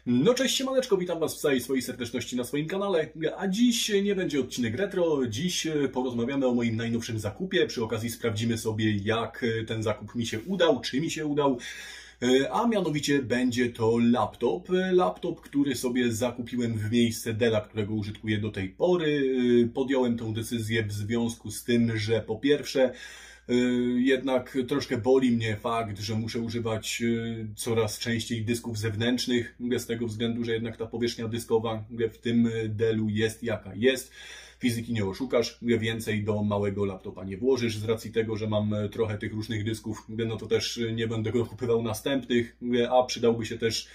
No cześć siemaneczko, witam Was w całej swojej serdeczności na swoim kanale, a dziś nie będzie odcinek retro, dziś porozmawiamy o moim najnowszym zakupie, przy okazji sprawdzimy sobie jak ten zakup mi się udał, czy mi się udał, a mianowicie będzie to laptop, który sobie zakupiłem w miejsce Della, którego użytkuję do tej pory. Podjąłem tę decyzję w związku z tym, że po pierwsze jednak troszkę boli mnie fakt, że muszę używać coraz częściej dysków zewnętrznych, z tego względu, że jednak ta powierzchnia dyskowa w tym Dellu jest jaka jest. Fizyki nie oszukasz, więcej do małego laptopa nie włożysz. Z racji tego, że mam trochę tych różnych dysków, no to też nie będę go kupywał następnych, a przydałby się też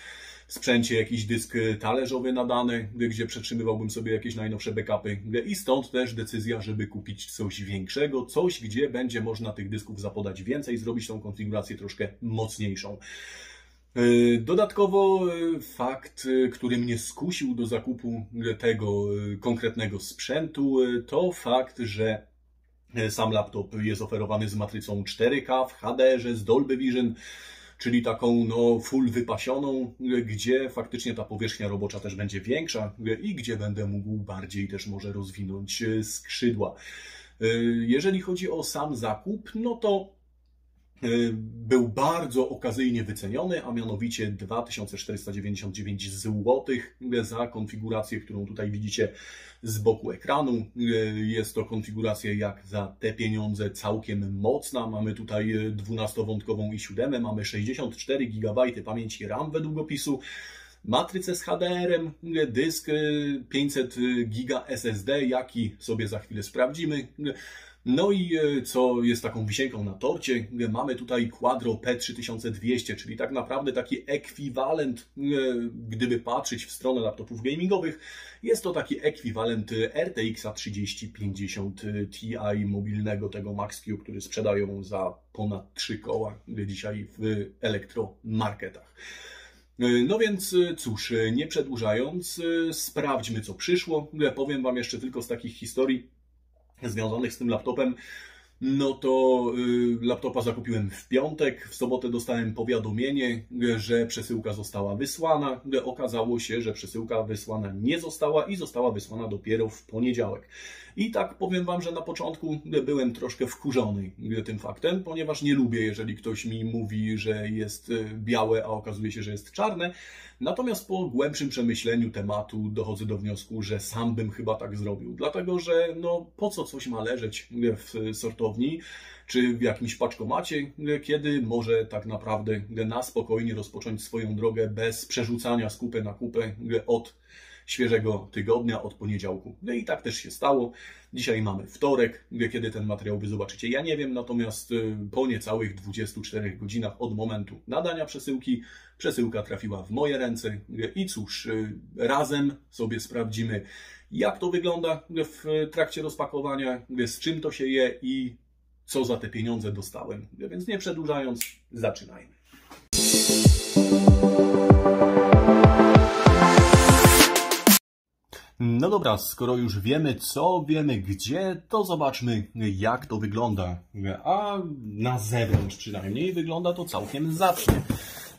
w sprzęcie jakiś dysk talerzowy nadany, gdzie przetrzymywałbym sobie jakieś najnowsze backupy. I stąd też decyzja, żeby kupić coś większego, coś, gdzie będzie można tych dysków zapodać więcej, zrobić tą konfigurację troszkę mocniejszą. Dodatkowo fakt, który mnie skusił do zakupu tego konkretnego sprzętu, to fakt, że sam laptop jest oferowany z matrycą 4K w HDR-ze, z Dolby Vision, czyli taką full wypasioną, gdzie faktycznie ta powierzchnia robocza też będzie większa i gdzie będę mógł bardziej też może rozwinąć skrzydła. Jeżeli chodzi o sam zakup, no to był bardzo okazyjnie wyceniony, a mianowicie 2499 zł za konfigurację, którą tutaj widzicie z boku ekranu. Jest to konfiguracja jak za te pieniądze całkiem mocna. Mamy tutaj 12-wątkową i7, mamy 64 GB pamięci RAM według opisu, matrycę z HDR-em, dysk 500 GB SSD, jaki sobie za chwilę sprawdzimy. No i co jest taką wisienką na torcie, mamy tutaj Quadro P3200, czyli tak naprawdę taki ekwiwalent, gdyby patrzeć w stronę laptopów gamingowych, jest to taki ekwiwalent RTX 3050 Ti mobilnego, tego Max-Q, który sprzedają za ponad 3 koła dzisiaj w elektromarketach. No więc cóż, nie przedłużając, sprawdźmy co przyszło. Powiem Wam jeszcze tylko z takich historii związanych z tym laptopem, no to laptopa zakupiłem w piątek, w sobotę dostałem powiadomienie, że przesyłka została wysłana. Okazało się, że przesyłka wysłana nie została i została wysłana dopiero w poniedziałek. I tak powiem Wam, że na początku byłem troszkę wkurzony tym faktem, ponieważ nie lubię, jeżeli ktoś mi mówi, że jest białe, a okazuje się, że jest czarne. Natomiast po głębszym przemyśleniu tematu dochodzę do wniosku, że sam bym chyba tak zrobił. Dlatego, że po co coś ma leżeć w sortowni czy w jakimś paczkomacie, kiedy może tak naprawdę na spokojnie rozpocząć swoją drogę bez przerzucania z kupy na kupę od świeżego tygodnia, od poniedziałku. No i tak też się stało. Dzisiaj mamy wtorek, kiedy ten materiał Wy zobaczycie, ja nie wiem, natomiast po niecałych 24 godzinach od momentu nadania przesyłki, przesyłka trafiła w moje ręce i cóż, razem sobie sprawdzimy, jak to wygląda w trakcie rozpakowania, z czym to się je i co za te pieniądze dostałem. Więc nie przedłużając, zaczynajmy. No dobra, skoro już wiemy co, wiemy gdzie, to zobaczmy jak to wygląda. A na zewnątrz przynajmniej wygląda to całkiem zacnie.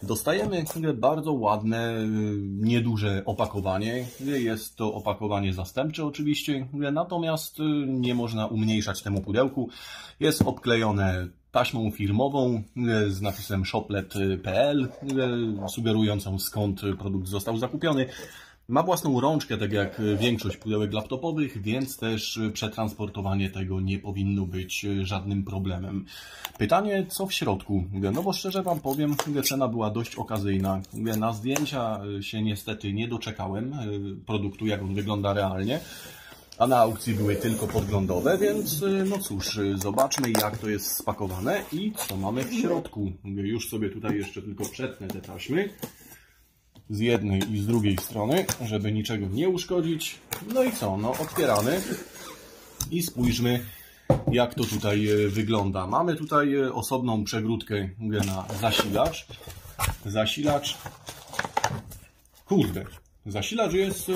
Dostajemy bardzo ładne, nieduże opakowanie. Jest to opakowanie zastępcze oczywiście, natomiast nie można umniejszać temu pudełku. Jest obklejone taśmą firmową z napisem shoplet.pl, sugerującą skąd produkt został zakupiony. Ma własną rączkę, tak jak większość pudełek laptopowych, więc też przetransportowanie tego nie powinno być żadnym problemem. Pytanie, co w środku? No bo szczerze Wam powiem, cena była dość okazyjna. Na zdjęcia się niestety nie doczekałem produktu, jak on wygląda realnie, a na aukcji były tylko podglądowe, więc no cóż, zobaczmy jak to jest spakowane i co mamy w środku. Już sobie tutaj jeszcze tylko przetnę te taśmy z jednej i z drugiej strony, żeby niczego nie uszkodzić. No i co? No otwieramy i spójrzmy jak to tutaj wygląda. Mamy tutaj osobną przegródkę na zasilacz. Kurde, zasilacz jest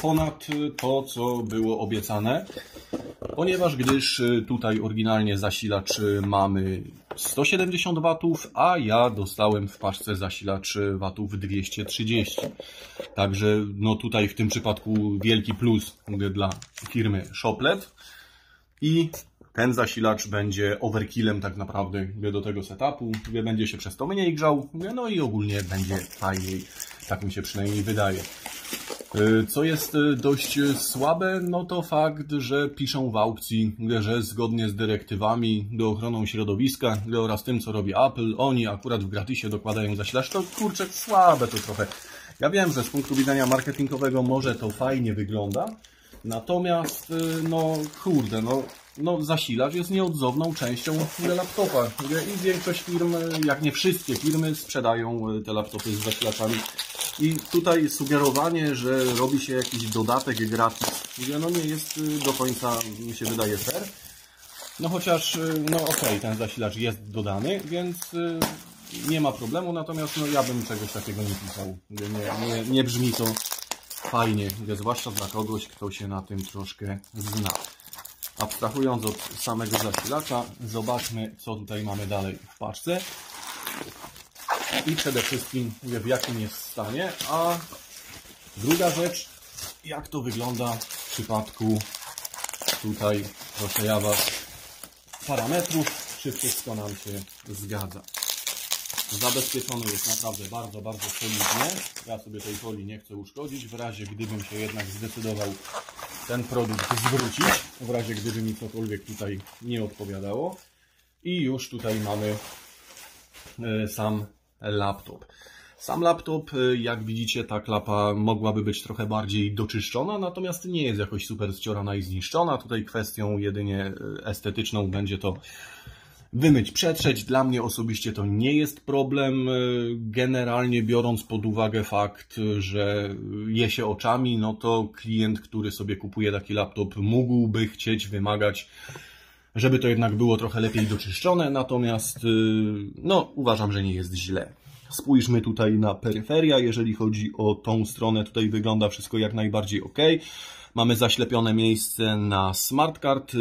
ponad to co było obiecane, ponieważ tutaj oryginalnie zasilacz mamy 170 W, a ja dostałem w paczce zasilacz watów 230. Także no tutaj w tym przypadku wielki plus dla firmy Shoplet. I ten zasilacz będzie overkillem tak naprawdę do tego setupu, będzie się przez to mniej grzał, no i ogólnie będzie fajniej, tak mi się przynajmniej wydaje. Co jest dość słabe, no to fakt, że piszą w aukcji, że zgodnie z dyrektywami do ochroną środowiska oraz tym, co robi Apple, oni akurat w gratisie dokładają zasilacz. To kurczę, słabe to trochę. Ja wiem, że z punktu widzenia marketingowego może to fajnie wygląda, natomiast no kurde, no zasilacz jest nieodzowną częścią laptopa i większość firm, jak nie wszystkie firmy, sprzedają te laptopy z zasilaczami. I tutaj sugerowanie, że robi się jakiś dodatek gratis, no nie jest do końca, mi się wydaje, fair. No chociaż, no okej, ten zasilacz jest dodany, więc nie ma problemu, natomiast no ja bym czegoś takiego nie pisał. Nie brzmi to fajnie, zwłaszcza dla kogoś, kto się na tym troszkę zna. Abstrahując od samego zasilacza, zobaczmy, co tutaj mamy dalej w paczce. I przede wszystkim w jakim jest stanie, a druga rzecz, jak to wygląda w przypadku tutaj, proszę ja Was, parametrów, czy wszystko nam się zgadza. Zabezpieczony jest naprawdę bardzo, bardzo solidnie. Ja sobie tej folii nie chcę uszkodzić, w razie gdybym się jednak zdecydował ten produkt zwrócić, w razie gdyby mi cokolwiek tutaj nie odpowiadało. I już tutaj mamy sam laptop. Sam laptop, jak widzicie, ta klapa mogłaby być trochę bardziej doczyszczona, natomiast nie jest jakoś super ściorana i zniszczona. Tutaj kwestią jedynie estetyczną będzie to wymyć, przetrzeć. Dla mnie osobiście to nie jest problem. Generalnie biorąc pod uwagę fakt, że je się oczami, no to klient, który sobie kupuje taki laptop, mógłby chcieć wymagać, żeby to jednak było trochę lepiej doczyszczone, natomiast no, uważam, że nie jest źle. Spójrzmy tutaj na peryferia, jeżeli chodzi o tą stronę, tutaj wygląda wszystko jak najbardziej ok. Mamy zaślepione miejsce na smart card,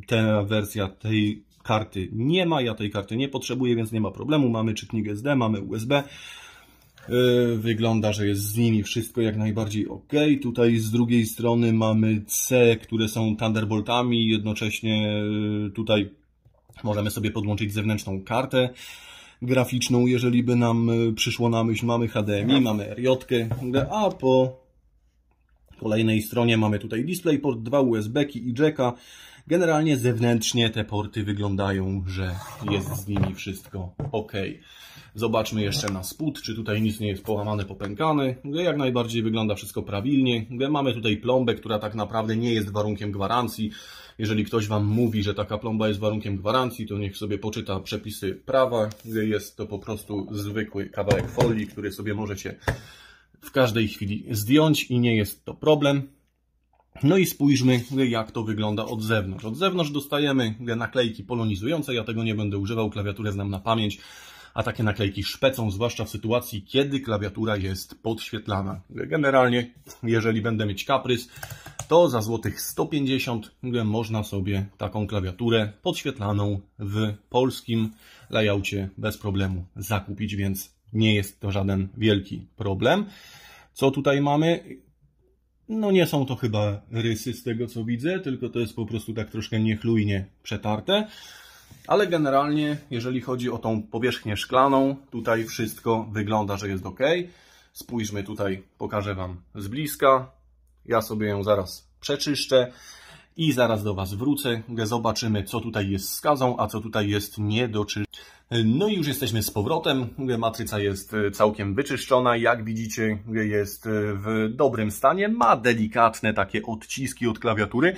ta wersja tej karty nie ma, ja tej karty nie potrzebuję, więc nie ma problemu. Mamy czytnik SD, mamy USB. Wygląda, że jest z nimi wszystko jak najbardziej ok. Tutaj z drugiej strony mamy C, które są Thunderboltami. Jednocześnie tutaj możemy sobie podłączyć zewnętrzną kartę graficzną, jeżeli by nam przyszło na myśl. Mamy HDMI, mamy RJ, a po kolejnej stronie mamy tutaj DisplayPort, 2 USB-ki i jacka. Generalnie zewnętrznie te porty wyglądają, że jest z nimi wszystko ok. Zobaczmy jeszcze na spód, czy tutaj nic nie jest połamane, popękane. Jak najbardziej wygląda wszystko prawidłnie. Mamy tutaj plombę, która tak naprawdę nie jest warunkiem gwarancji. Jeżeli ktoś Wam mówi, że taka plomba jest warunkiem gwarancji, to niech sobie poczyta przepisy prawa. Jest to po prostu zwykły kawałek folii, który sobie możecie w każdej chwili zdjąć i nie jest to problem. No i spójrzmy, jak to wygląda od zewnątrz. Od zewnątrz dostajemy naklejki polonizujące. Ja tego nie będę używał, klawiaturę znam na pamięć. A takie naklejki szpecą, zwłaszcza w sytuacji, kiedy klawiatura jest podświetlana. Generalnie, jeżeli będę mieć kaprys, to za złotych 150 można sobie taką klawiaturę podświetlaną w polskim layoutie bez problemu zakupić, więc nie jest to żaden wielki problem. Co tutaj mamy? No nie są to chyba rysy z tego, co widzę, tylko to jest po prostu tak troszkę niechlujnie przetarte. Ale generalnie, jeżeli chodzi o tą powierzchnię szklaną, tutaj wszystko wygląda, że jest ok. Spójrzmy tutaj, pokażę Wam z bliska. Ja sobie ją zaraz przeczyszczę i zaraz do Was wrócę. Zobaczymy, co tutaj jest skazą, a co tutaj jest niedoczyszczone. No i już jesteśmy z powrotem. Matryca jest całkiem wyczyszczona. Jak widzicie, jest w dobrym stanie. Ma delikatne takie odciski od klawiatury.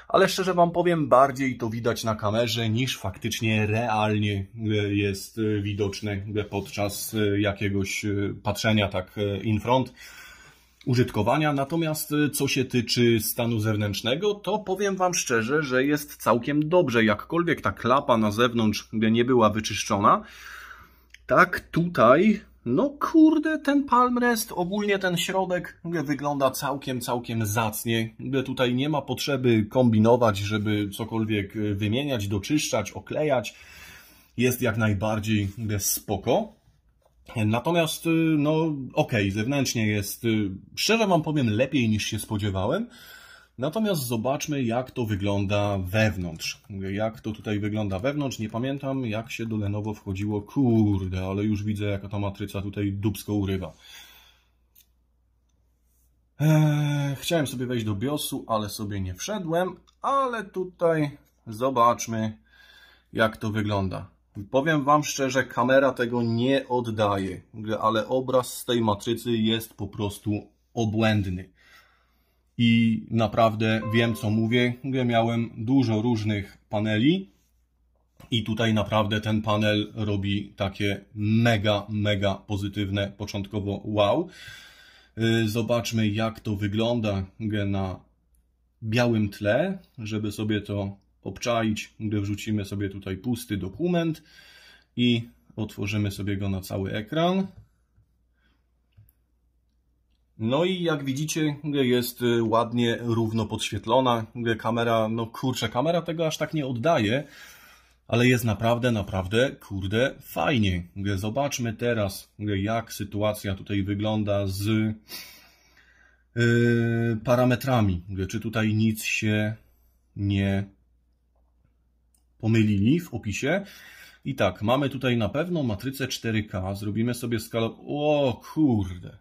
Ale szczerze Wam powiem, bardziej to widać na kamerze niż faktycznie realnie jest widoczne podczas jakiegoś patrzenia tak in front użytkowania. Natomiast co się tyczy stanu zewnętrznego, to powiem Wam szczerze, że jest całkiem dobrze. Jakkolwiek ta klapa na zewnątrz nie była wyczyszczona, tak tutaj, no kurde, ten palm rest, ogólnie ten środek wygląda całkiem zacnie. Tutaj nie ma potrzeby kombinować, żeby cokolwiek wymieniać, doczyszczać, oklejać. jest jak najbardziej spoko. Natomiast, no okej, zewnętrznie jest, szczerze wam powiem, lepiej niż się spodziewałem. Natomiast zobaczmy, jak to wygląda wewnątrz. Jak to tutaj wygląda wewnątrz. Nie pamiętam, jak się do Lenovo wchodziło. Kurde, ale już widzę, jaka ta matryca tutaj dupsko urywa. Chciałem sobie wejść do BIOSu, ale sobie nie wszedłem. Ale tutaj zobaczmy, jak to wygląda. Powiem wam szczerze, kamera tego nie oddaje, ale obraz z tej matrycy jest po prostu obłędny. I naprawdę wiem, co mówię. Miałem dużo różnych paneli i tutaj naprawdę ten panel robi takie mega pozytywne początkowo wow. Zobaczmy, jak to wygląda na białym tle, żeby sobie to obczaić. Wrzucimy sobie tutaj pusty dokument i otworzymy sobie go na cały ekran. No i jak widzicie, jest ładnie, równo podświetlona. Kamera, no kurczę, kamera tego aż tak nie oddaje, ale jest naprawdę, kurde, fajnie. Zobaczmy teraz, jak sytuacja tutaj wygląda z parametrami. Czy tutaj nic się nie pomylili w opisie. I tak, mamy tutaj na pewno matrycę 4K. Zrobimy sobie skalę... O kurde.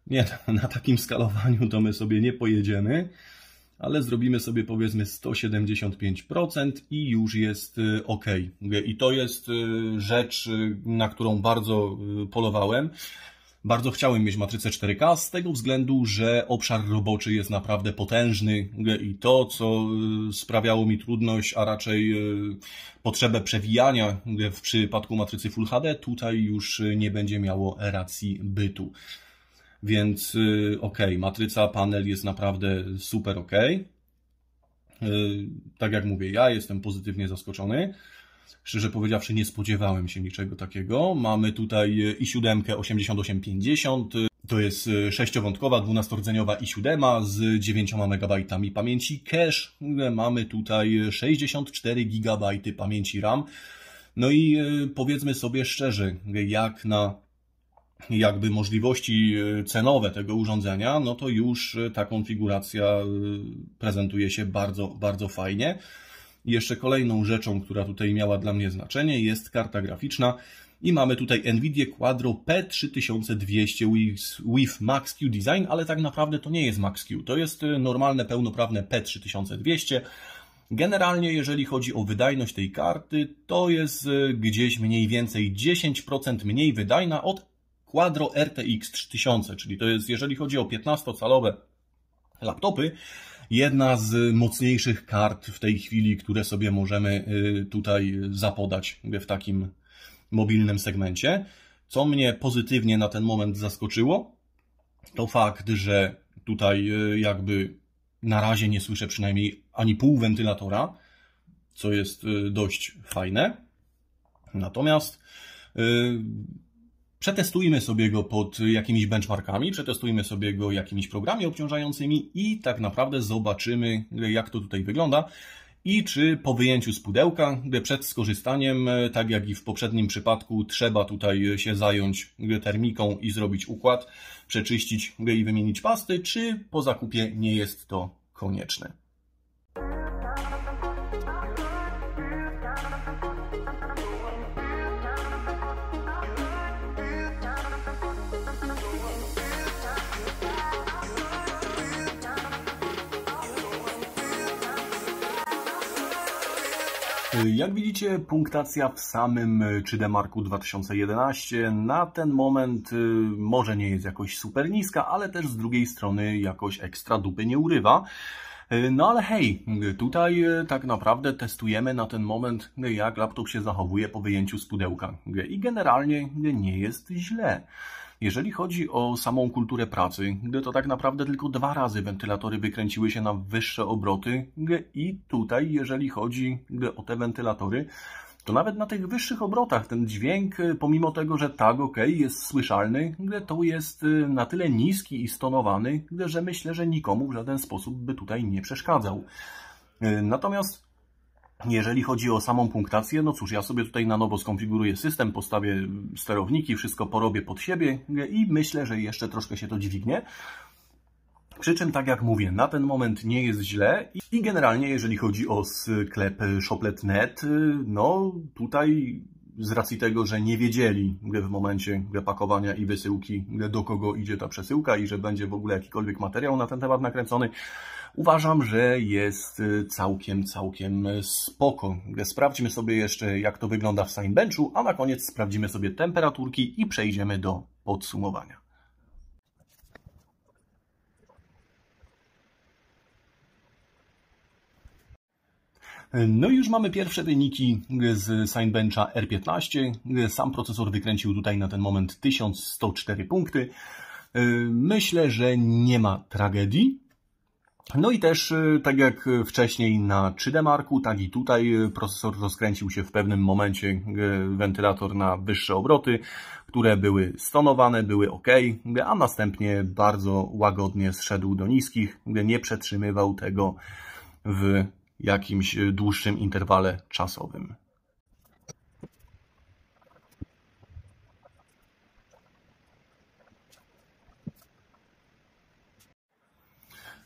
Nie, na takim skalowaniu to my sobie nie pojedziemy, ale zrobimy sobie powiedzmy 175% i już jest ok. I to jest rzecz, na którą bardzo polowałem. Bardzo chciałem mieć matrycę 4K z tego względu, że obszar roboczy jest naprawdę potężny i to, co sprawiało mi trudność, a raczej potrzebę przewijania w przypadku matrycy Full HD, tutaj już nie będzie miało racji bytu. Więc ok, matryca, panel jest naprawdę super ok. Tak jak mówię, ja jestem pozytywnie zaskoczony. Szczerze powiedziawszy, nie spodziewałem się niczego takiego. Mamy tutaj i7 8850. To jest 6-wątkowa, 12-rdzeniowa i7 z 9 MB pamięci cache. Mamy tutaj 64 GB pamięci RAM. No i powiedzmy sobie szczerze, jak na jakby możliwości cenowe tego urządzenia, no to już ta konfiguracja prezentuje się bardzo fajnie. I jeszcze kolejną rzeczą, która tutaj miała dla mnie znaczenie, jest karta graficzna i mamy tutaj Nvidia Quadro P3200 with Max-Q Design, ale tak naprawdę to nie jest Max-Q, to jest normalne, pełnoprawne P3200. Generalnie, jeżeli chodzi o wydajność tej karty, to jest gdzieś mniej więcej 10% mniej wydajna od Quadro RTX 3000, czyli to jest, jeżeli chodzi o 15-calowe laptopy, jedna z mocniejszych kart w tej chwili, które sobie możemy tutaj zapodać w takim mobilnym segmencie. Co mnie pozytywnie na ten moment zaskoczyło, to fakt, że tutaj jakby na razie nie słyszę przynajmniej ani pół wentylatora, co jest dość fajne. Natomiast przetestujmy sobie go pod jakimiś benchmarkami, przetestujmy sobie go jakimiś programami obciążającymi i tak naprawdę zobaczymy, jak to tutaj wygląda i czy po wyjęciu z pudełka, przed skorzystaniem, tak jak i w poprzednim przypadku, trzeba tutaj się zająć termiką i zrobić układ, przeczyścić i wymienić pasty, czy po zakupie nie jest to konieczne. Jak widzicie, punktacja w samym 3D Marku 2011 na ten moment może nie jest jakoś super niska, ale też z drugiej strony jakoś ekstra dupy nie urywa. No ale hej, tutaj tak naprawdę testujemy na ten moment, jak laptop się zachowuje po wyjęciu z pudełka. I generalnie nie jest źle. Jeżeli chodzi o samą kulturę pracy, to tak naprawdę tylko 2 razy wentylatory wykręciły się na wyższe obroty i tutaj, jeżeli chodzi o te wentylatory, to nawet na tych wyższych obrotach ten dźwięk, pomimo tego, że tak, ok, jest słyszalny, to jest na tyle niski i stonowany, że myślę, że nikomu w żaden sposób by tutaj nie przeszkadzał. Natomiast Jeżeli chodzi o samą punktację, no cóż, ja sobie tutaj na nowo skonfiguruję system, postawię sterowniki, wszystko porobię pod siebie i myślę, że jeszcze troszkę się to dźwignie. Przy czym, tak jak mówię, na ten moment nie jest źle i generalnie, jeżeli chodzi o sklep Shoplet.net, no tutaj z racji tego, że nie wiedzieli w momencie pakowania i wysyłki, do kogo idzie ta przesyłka i że będzie w ogóle jakikolwiek materiał na ten temat nakręcony, uważam, że jest całkiem spoko. Sprawdźmy sobie jeszcze, jak to wygląda w Signbenchu, a na koniec sprawdzimy sobie temperaturki i przejdziemy do podsumowania. No i już mamy pierwsze wyniki z Signbencha R15. Sam procesor wykręcił tutaj na ten moment 1104 punkty. Myślę, że nie ma tragedii. No i też, tak jak wcześniej na 3D Marku, tak i tutaj procesor rozkręcił się w pewnym momencie wentylator na wyższe obroty, które były stonowane, były ok, a następnie bardzo łagodnie zszedł do niskich, nie przetrzymywał tego w jakimś dłuższym interwale czasowym.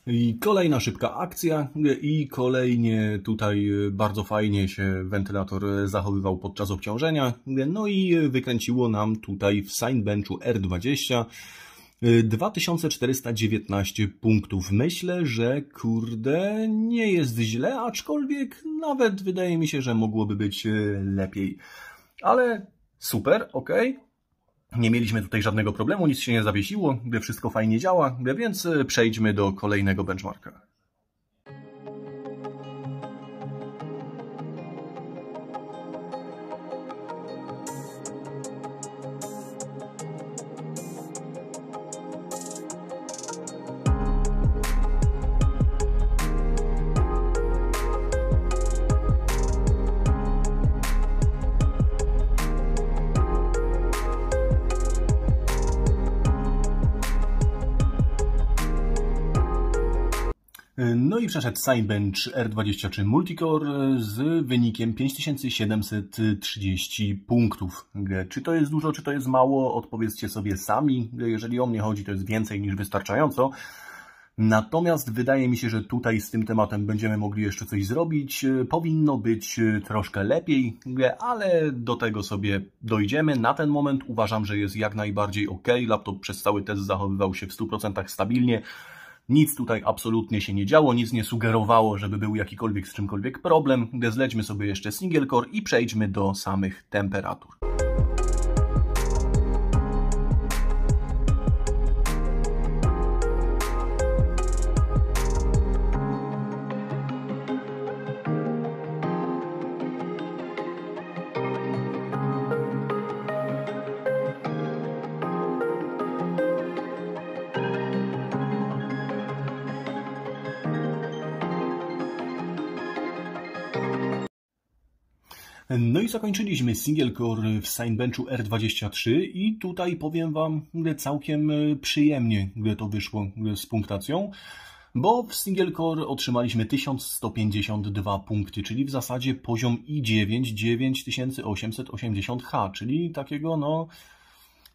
I kolejna szybka akcja i kolejnie tutaj bardzo fajnie się wentylator zachowywał podczas obciążenia. No i wykręciło nam tutaj w Signbenchu R20 2419 punktów. Myślę, że kurde, nie jest źle, aczkolwiek nawet wydaje mi się, że mogłoby być lepiej. Ale super, ok. Nie mieliśmy tutaj żadnego problemu, nic się nie zawiesiło, wszystko fajnie działa, więc przejdźmy do kolejnego benchmarka. No i przeszedł Signbench R23 Multicore z wynikiem 5730 punktów. Czy to jest dużo, czy to jest mało? Odpowiedzcie sobie sami. Jeżeli o mnie chodzi, to jest więcej niż wystarczająco. Natomiast wydaje mi się, że tutaj z tym tematem będziemy mogli jeszcze coś zrobić. Powinno być troszkę lepiej, ale do tego sobie dojdziemy. Na ten moment uważam, że jest jak najbardziej ok. Laptop przez cały test zachowywał się w 100% stabilnie. Nic tutaj absolutnie się nie działo, nic nie sugerowało, żeby był jakikolwiek z czymkolwiek problem. Zlećmy sobie jeszcze single core i przejdźmy do samych temperatur. No i zakończyliśmy single core w Signbenchu R23 i tutaj powiem Wam, całkiem przyjemnie to wyszło z punktacją, bo w single core otrzymaliśmy 1152 punkty, czyli w zasadzie poziom i9 9880H, czyli takiego no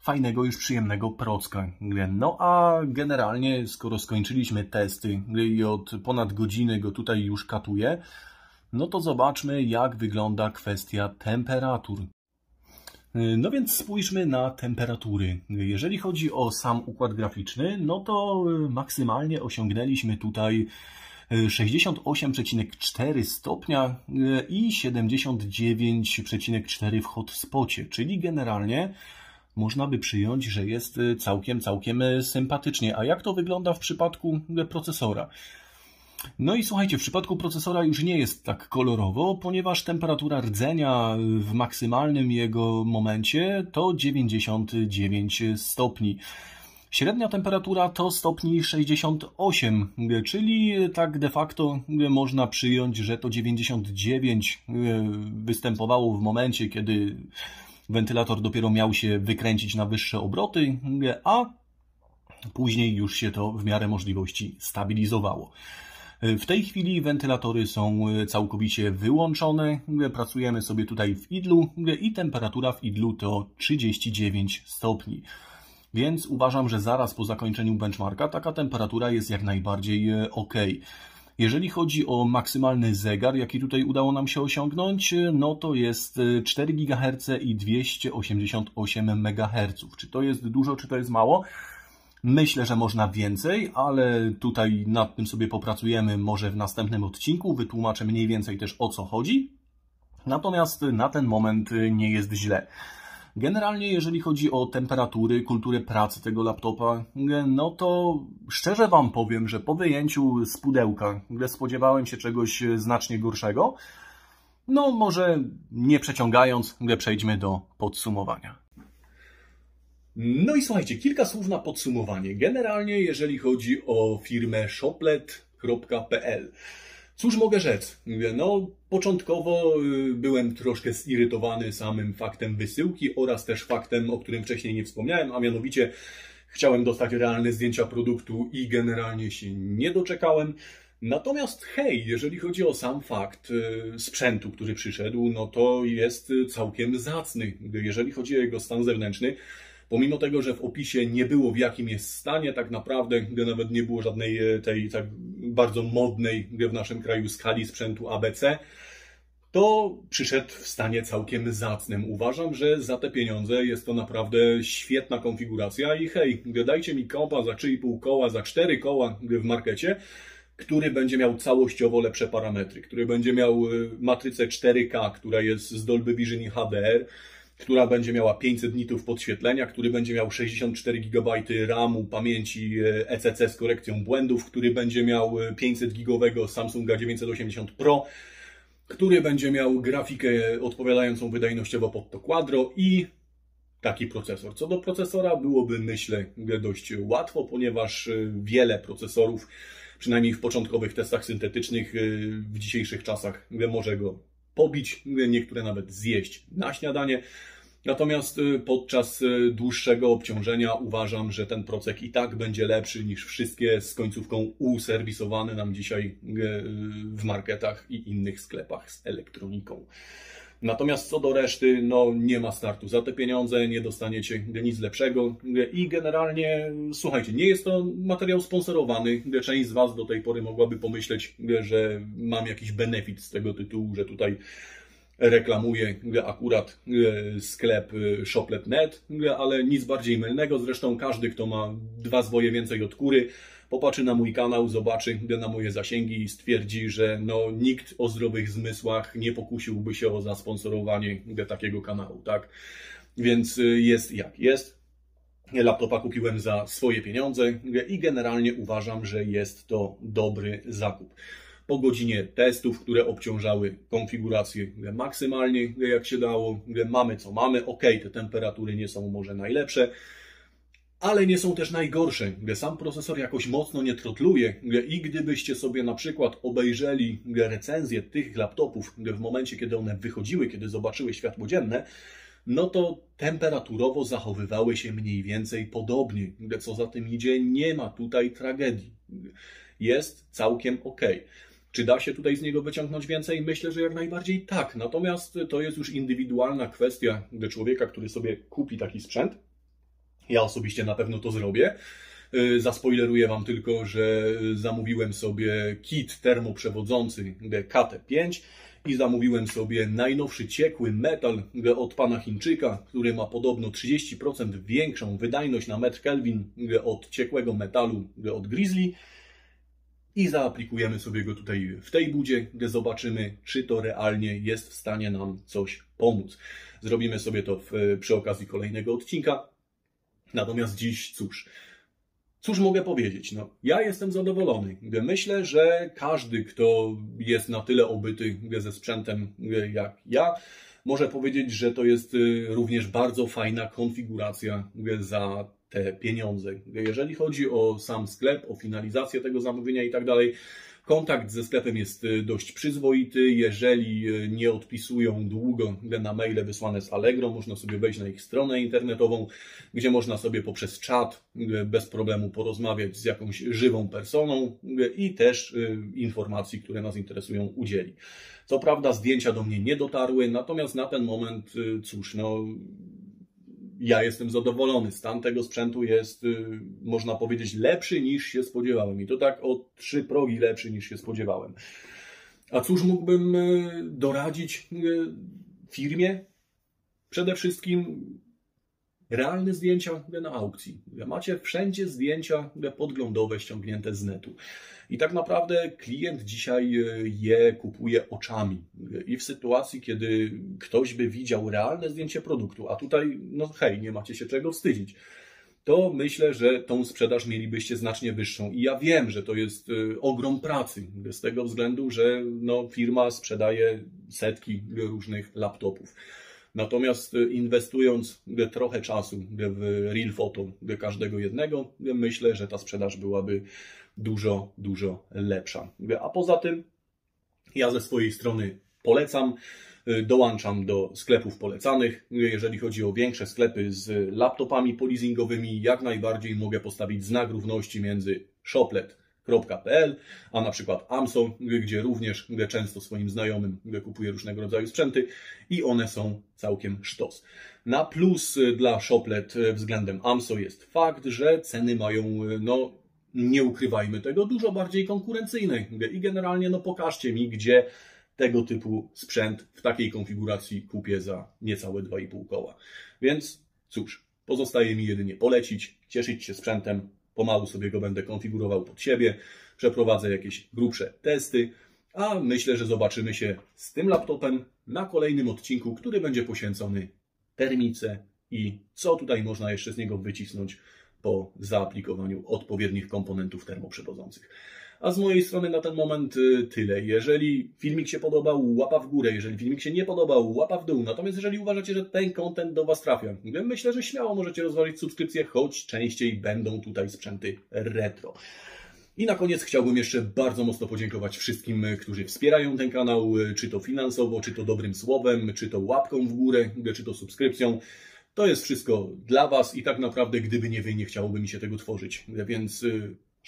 fajnego, już przyjemnego procka. No a generalnie, skoro skończyliśmy testy i od ponad godziny go tutaj już katuję, no to zobaczmy, jak wygląda kwestia temperatur. No więc spójrzmy na temperatury. Jeżeli chodzi o sam układ graficzny, no to maksymalnie osiągnęliśmy tutaj 68,4 stopnia i 79,4 w hotspocie, czyli generalnie można by przyjąć, że jest całkiem sympatycznie. A jak to wygląda w przypadku procesora? No i słuchajcie, w przypadku procesora już nie jest tak kolorowo, ponieważ temperatura rdzenia w maksymalnym jego momencie to 99 stopni. Średnia temperatura to stopni 68, czyli tak de facto można przyjąć, że to 99 występowało w momencie, kiedy wentylator dopiero miał się wykręcić na wyższe obroty, a później już się to w miarę możliwości stabilizowało. W tej chwili wentylatory są całkowicie wyłączone. Pracujemy sobie tutaj w idlu i temperatura w idlu to 39 stopni. Więc uważam, że zaraz po zakończeniu benchmarka taka temperatura jest jak najbardziej ok. Jeżeli chodzi o maksymalny zegar, jaki tutaj udało nam się osiągnąć, no to jest 4 GHz i 288 MHz. Czy to jest dużo, czy to jest mało? Myślę, że można więcej, ale tutaj nad tym sobie popracujemy może w następnym odcinku. Wytłumaczę mniej więcej też o co chodzi. Natomiast na ten moment nie jest źle. Generalnie jeżeli chodzi o temperatury, kulturę pracy tego laptopa, no to szczerze Wam powiem, że po wyjęciu z pudełka spodziewałem się czegoś znacznie gorszego. No może nie przeciągając, przejdźmy do podsumowania. No i słuchajcie, kilka słów na podsumowanie. Generalnie jeżeli chodzi o firmę shoplet.pl. Cóż mogę rzec? No, początkowo byłem troszkę zirytowany samym faktem wysyłki oraz też faktem, o którym wcześniej nie wspomniałem, a mianowicie chciałem dostać realne zdjęcia produktu i generalnie się nie doczekałem. Natomiast hej, jeżeli chodzi o sam fakt sprzętu, który przyszedł, no to jest całkiem zacny. Jeżeli chodzi o jego stan zewnętrzny, pomimo tego, że w opisie nie było w jakim jest stanie, tak naprawdę nawet nie było żadnej tej tak bardzo modnej w naszym kraju skali sprzętu ABC, to przyszedł w stanie całkiem zacnym. Uważam, że za te pieniądze jest to naprawdę świetna konfiguracja i hej, dajcie mi kompa za 3,5 koła, za 4 koła w markecie, który będzie miał całościowo lepsze parametry, który będzie miał matrycę 4K, która jest z Dolby Vision i HDR, która będzie miała 500 nitów podświetlenia, który będzie miał 64 GB RAMu, pamięci ECC z korekcją błędów, który będzie miał 500 gigowego Samsunga 980 Pro, który będzie miał grafikę odpowiadającą wydajnościowo pod to Quadro i taki procesor. Co do procesora byłoby, myślę, dość łatwo, ponieważ wiele procesorów, przynajmniej w początkowych testach syntetycznych w dzisiejszych czasach, może go pobić, niektóre nawet zjeść na śniadanie. Natomiast podczas dłuższego obciążenia uważam, że ten procek i tak będzie lepszy niż wszystkie z końcówką U serwisowane nam dzisiaj w marketach i innych sklepach z elektroniką. Natomiast co do reszty, no nie ma startu. Za te pieniądze nie dostaniecie nic lepszego i generalnie, słuchajcie, nie jest to materiał sponsorowany. Część z Was do tej pory mogłaby pomyśleć, że mam jakiś benefit z tego tytułu, że tutaj reklamuję akurat sklep shoplet.net, ale nic bardziej mylnego. Zresztą każdy, kto ma 2 zwoje więcej od kury, popatrzy na mój kanał, zobaczy na moje zasięgi i stwierdzi, że no, nikt o zdrowych zmysłach nie pokusiłby się o zasponsorowanie takiego kanału, tak? Więc jest jak jest. Laptopa kupiłem za swoje pieniądze i generalnie uważam, że jest to dobry zakup. Po godzinie testów, które obciążały konfigurację maksymalnie jak się dało, mamy co mamy. Ok, te temperatury nie są może najlepsze, ale nie są też najgorsze. Sam procesor jakoś mocno nie trotluje i gdybyście sobie na przykład obejrzeli recenzję tych laptopów w momencie, kiedy one wychodziły, kiedy zobaczyły światło dzienne, no to temperaturowo zachowywały się mniej więcej podobnie. Co za tym idzie, nie ma tutaj tragedii. Jest całkiem ok. Czy da się tutaj z niego wyciągnąć więcej? Myślę, że jak najbardziej tak. Natomiast to jest już indywidualna kwestia do człowieka, który sobie kupi taki sprzęt. Ja osobiście na pewno to zrobię. Zaspoileruję Wam tylko, że zamówiłem sobie kit termoprzewodzący KT5 i zamówiłem sobie najnowszy ciekły metal od pana Chińczyka, który ma podobno 30% większą wydajność na metr Kelvin od ciekłego metalu od Grizzly. I zaaplikujemy sobie go tutaj w tej budzie, gdzie zobaczymy, czy to realnie jest w stanie nam coś pomóc. Zrobimy sobie to przy okazji kolejnego odcinka. Natomiast dziś, cóż mogę powiedzieć? No, ja jestem zadowolony. Myślę, że każdy, kto jest na tyle obyty ze sprzętem jak ja, może powiedzieć, że to jest również bardzo fajna konfiguracja za te pieniądze. Jeżeli chodzi o sam sklep, o finalizację tego zamówienia i tak dalej, Kontakt ze sklepem jest dość przyzwoity. Jeżeli nie odpisują długo na maile wysłane z Allegro, można sobie wejść na ich stronę internetową, gdzie można sobie poprzez czat bez problemu porozmawiać z jakąś żywą personą i też informacji, które nas interesują, udzieli. Co prawda zdjęcia do mnie nie dotarły, natomiast na ten moment, cóż, no, ja jestem zadowolony. Stan tego sprzętu jest, można powiedzieć, lepszy niż się spodziewałem. I to tak o 3 progi lepszy niż się spodziewałem. A cóż mógłbym doradzić firmie? Przede wszystkim realne zdjęcia na aukcji. Macie wszędzie zdjęcia podglądowe ściągnięte z netu. I tak naprawdę klient dzisiaj je kupuje oczami. I w sytuacji, kiedy ktoś by widział realne zdjęcie produktu, a tutaj, no hej, nie macie się czego wstydzić, to myślę, że tą sprzedaż mielibyście znacznie wyższą. I ja wiem, że to jest ogrom pracy, z tego względu, że no, firma sprzedaje setki różnych laptopów. Natomiast inwestując trochę czasu w Real Photo każdego jednego, myślę, że ta sprzedaż byłaby dużo, dużo lepsza. A poza tym ja ze swojej strony polecam, dołączam do sklepów polecanych. Jeżeli chodzi o większe sklepy z laptopami polizingowymi, jak najbardziej mogę postawić znak równości między shoplet.pl, a na przykład AMSO, gdzie również często swoim znajomym kupuję różnego rodzaju sprzęty i one są całkiem sztos. Na plus dla Shoplet względem AMSO jest fakt, że ceny mają, no nie ukrywajmy tego, dużo bardziej konkurencyjne i generalnie no pokażcie mi, gdzie tego typu sprzęt w takiej konfiguracji kupię za niecałe 2,5 koła. Więc cóż, pozostaje mi jedynie polecić, cieszyć się sprzętem, pomału sobie go będę konfigurował pod siebie, przeprowadzę jakieś grubsze testy, a myślę, że zobaczymy się z tym laptopem na kolejnym odcinku, który będzie poświęcony termice i co tutaj można jeszcze z niego wycisnąć po zaaplikowaniu odpowiednich komponentów termoprzewodzących. A z mojej strony na ten moment tyle. Jeżeli filmik się podobał, łapa w górę. Jeżeli filmik się nie podobał, łapa w dół. Natomiast jeżeli uważacie, że ten content do Was trafia, myślę, że śmiało możecie rozważyć subskrypcję, choć częściej będą tutaj sprzęty retro. I na koniec chciałbym jeszcze bardzo mocno podziękować wszystkim, którzy wspierają ten kanał, czy to finansowo, czy to dobrym słowem, czy to łapką w górę, czy to subskrypcją. To jest wszystko dla Was i tak naprawdę gdyby nie Wy, nie chciałoby mi się tego tworzyć. Więc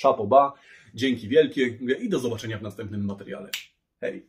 chapeau bas, dzięki wielkie i do zobaczenia w następnym materiale. Hej!